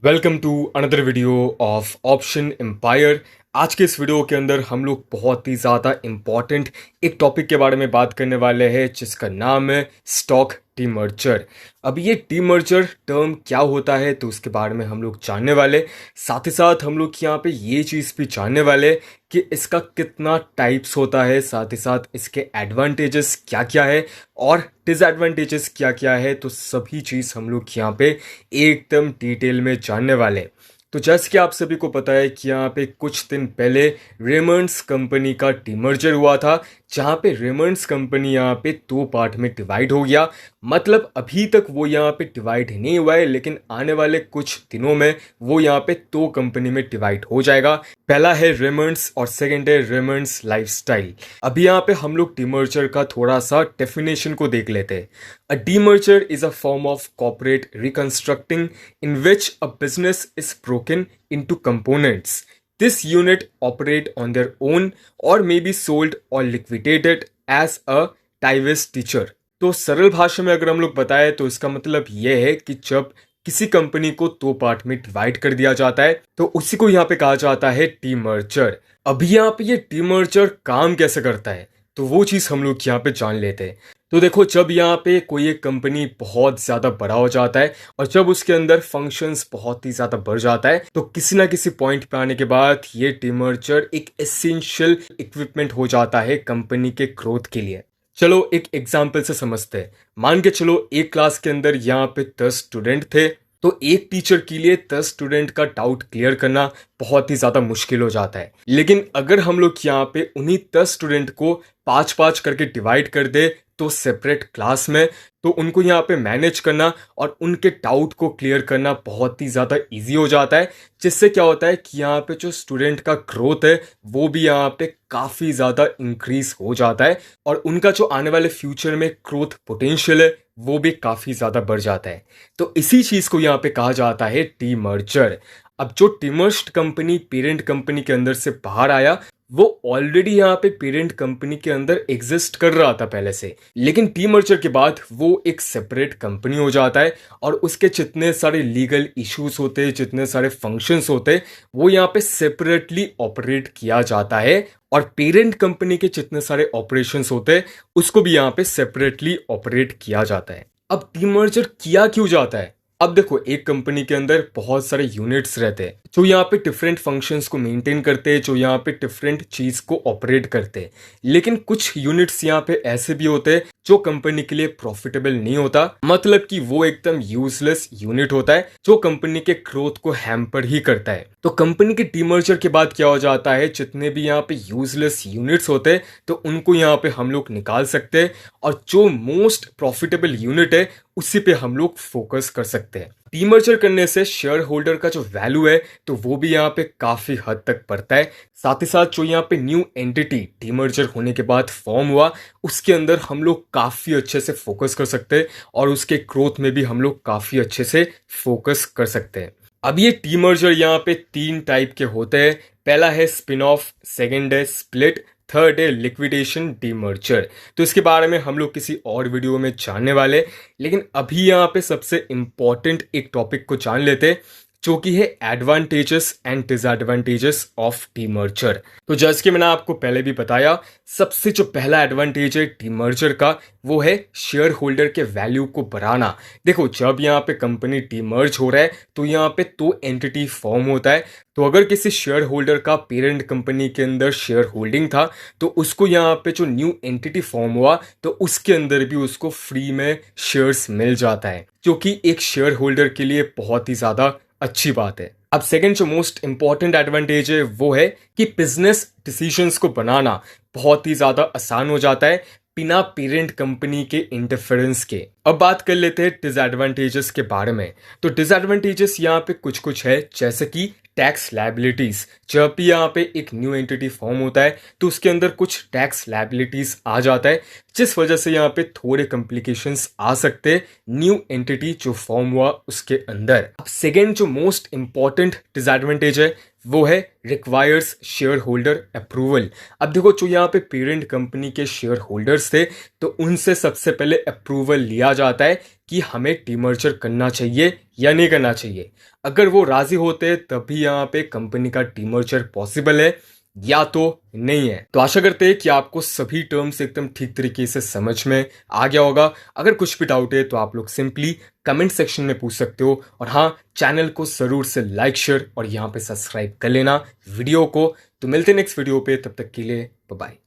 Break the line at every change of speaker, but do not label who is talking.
Welcome to another video of option empire. आज के इस वीडियो के अंदर हम लोग बहुत ही ज़्यादा इम्पॉर्टेंट एक टॉपिक के बारे में बात करने वाले हैं जिसका नाम है स्टॉक डीमर्जर। अब ये डीमर्जर टर्म क्या होता है तो उसके बारे में हम लोग जानने वाले, साथ ही साथ हम लोग यहाँ पे ये चीज़ भी जानने वाले कि इसका कितना टाइप्स होता है, साथ ही साथ इसके एडवांटेजेस क्या क्या है और डिसएडवांटेजेस क्या क्या है। तो सभी चीज़ हम लोग यहाँ पे एकदम डिटेल में जानने वाले। तो जैसे कि आप सभी को पता है कि यहाँ पे कुछ दिन पहले रेमंड्स कंपनी का डीमर्जर हुआ था, जहाँ पे रेमंड्स कंपनी यहाँ पे दो पार्ट में डिवाइड हो गया। मतलब अभी तक वो यहाँ पे डिवाइड नहीं हुआ है, लेकिन आने वाले कुछ दिनों में वो यहाँ पे दो कंपनी में डिवाइड हो जाएगा। पहला है रेमंड्स और सेकंड है रेमंड्स लाइफस्टाइल। अभी यहाँ पे हम लोग डीमर्जर का थोड़ा सा डेफिनेशन को देख लेते हैं। A demerger is a form of corporate reconstructing in which a business is broken into components. This unit operate on their own or may be sold or liquidated as a divestiture. तो सरल भाषा में अगर हम लोग बताएं तो इसका मतलब यह है कि जब किसी कंपनी को दो पार्ट में डिवाइड कर दिया जाता है तो उसी को यहाँ पे कहा जाता है डीमर्जर। अभी यहाँ पे ये डीमर्जर काम कैसे करता है तो वो चीज़ हम लोग यहाँ पे जान लेते हैं। तो देखो, जब यहाँ पे कोई एक कंपनी बहुत ज़्यादा बड़ा हो जाता है और जब उसके अंदर फंक्शंस बहुत ही ज़्यादा बढ़ जाता है तो किसी ना किसी पॉइंट पे आने के बाद ये डीमर्जर एक एसेंशियल इक्विपमेंट हो जाता है कंपनी के ग्रोथ के लिए। चलो एक एग्जाम्पल से समझते हैं। मान के चलो एक क्लास के अंदर यहाँ पे 10 स्टूडेंट थे, तो एक टीचर के लिए 10 स्टूडेंट का डाउट क्लियर करना बहुत ही ज़्यादा मुश्किल हो जाता है। लेकिन अगर हम लोग यहाँ पे उन्हीं 10 स्टूडेंट को 5-5 करके डिवाइड कर दे तो सेपरेट क्लास में, तो उनको यहाँ पे मैनेज करना और उनके डाउट को क्लियर करना बहुत ही ज़्यादा इजी हो जाता है। जिससे क्या होता है कि यहाँ पे जो स्टूडेंट का ग्रोथ है वो भी यहाँ पे काफ़ी ज़्यादा इंक्रीज हो जाता है और उनका जो आने वाले फ्यूचर में ग्रोथ पोटेंशियल है वो भी काफ़ी ज़्यादा बढ़ जाता है। तो इसी चीज़ को यहाँ पे कहा जाता है डीमर्जर। अब जो डीमर्ज्ड कंपनी पेरेंट कंपनी के अंदर से बाहर आया वो ऑलरेडी यहाँ पे पेरेंट कंपनी के अंदर एग्जिस्ट कर रहा था पहले से, लेकिन डीमर्जर के बाद वो एक सेपरेट कंपनी हो जाता है और उसके जितने सारे लीगल इश्यूज होते हैं, जितने सारे फंक्शंस होते हैं, वो यहाँ पे सेपरेटली ऑपरेट किया जाता है और पेरेंट कंपनी के जितने सारे ऑपरेशंस होते हैं उसको भी यहाँ पे सेपरेटली ऑपरेट किया जाता है। अब डीमर्जर किया क्यों जाता है? अब देखो, एक कंपनी के अंदर बहुत सारे यूनिट्स रहते हैं जो यहाँ पे डिफरेंट फंक्शंस को मेंटेन करते हैं, जो यहाँ पे डिफरेंट चीज को ऑपरेट करते हैं। लेकिन कुछ यूनिट्स यहाँ पे ऐसे भी होते हैं जो कंपनी के लिए प्रॉफिटेबल नहीं होता, मतलब कि वो एकदम यूजलेस यूनिट होता है जो कंपनी के ग्रोथ को हैम्पर ही करता है। तो कंपनी के डीमर्जर के बाद क्या हो जाता है, जितने भी यहाँ पे यूजलेस यूनिट्स होते हैं तो उनको यहाँ पे हम लोग निकाल सकते हैं और जो मोस्ट प्रॉफिटेबल यूनिट है उसी पे हम लोग फोकस कर सकते हैं। डीमर्जर करने से शेयर होल्डर का जो वैल्यू है तो वो भी यहाँ पे काफी हद तक बढ़ता है। साथ ही साथ जो यहाँ पे न्यू एंटिटी डीमर्जर होने के बाद फॉर्म हुआ उसके अंदर हम लोग काफी अच्छे से फोकस कर सकते हैं और उसके ग्रोथ में भी हम लोग काफी अच्छे से फोकस कर सकते हैं। अब ये डीमर्जर यहाँ पे 3 टाइप के होते हैं। पहला है स्पिन ऑफ, सेकेंड है स्प्लिट, थर्ड है लिक्विडेशन डीमर्जर। तो इसके बारे में हम लोग किसी और वीडियो में जानने वाले, लेकिन अभी यहाँ पे सबसे इंपॉर्टेंट एक टॉपिक को जान लेते जो कि है advantages and disadvantages of demerger. तो जैसे कि मैंने आपको पहले भी बताया, सबसे जो पहला एडवांटेज है डीमर्जर का वो है शेयर होल्डर के वैल्यू को बढ़ाना। देखो, जब यहाँ पे कंपनी डीमर्ज हो रहा है तो यहाँ पे 2 एंटिटी फॉर्म होता है। तो अगर किसी शेयर होल्डर का पेरेंट कंपनी के अंदर शेयर होल्डिंग था तो उसको यहाँ पे जो न्यू एंटिटी फॉर्म हुआ तो उसके अंदर भी उसको फ्री में शेयर्स मिल जाता है, जो कि एक शेयर होल्डर के लिए बहुत ही ज्यादा अच्छी बात है। अब सेकंड जो मोस्ट इंपॉर्टेंट एडवांटेज है वो है कि बिजनेस डिसीजंस को बनाना बहुत ही ज्यादा आसान हो जाता है बिना पेरेंट कंपनी के इंटरफेरेंस के। अब बात कर लेते हैं डिसएडवांटेजेस के बारे में। तो डिसएडवांटेजेस यहाँ पे कुछ कुछ है, जैसे कि टैक्स लायबिलिटीज। जब भी यहाँ पे एक न्यू एंटिटी फॉर्म होता है तो उसके अंदर कुछ टैक्स लायबिलिटीज आ जाता है, जिस वजह से यहाँ पे थोड़े कॉम्प्लिकेशंस आ सकते हैं न्यू एंटिटी जो फॉर्म हुआ उसके अंदर। अब सेकेंड जो मोस्ट इंपॉर्टेंट डिसएडवांटेज है वो है रिक्वायर्स शेयर होल्डर अप्रूवल। अब देखो, जो यहाँ पे पेरेंट कंपनी के शेयर होल्डर्स थे तो उनसे सबसे पहले अप्रूवल लिया जाता है कि हमें डीमर्जर करना चाहिए या नहीं करना चाहिए। अगर वो राजी होते तभी यहाँ पे कंपनी का डीमर्जर पॉसिबल है या तो नहीं है। तो आशा करते हैं कि आपको सभी टर्म्स एकदम ठीक तरीके से समझ में आ गया होगा। अगर कुछ भी डाउट है तो आप लोग सिंपली कमेंट सेक्शन में पूछ सकते हो। और हाँ, चैनल को जरूर से लाइक शेयर और यहाँ पे सब्सक्राइब कर लेना वीडियो को। तो मिलते हैं नेक्स्ट वीडियो पे, तब तक के लिए बाय बाय।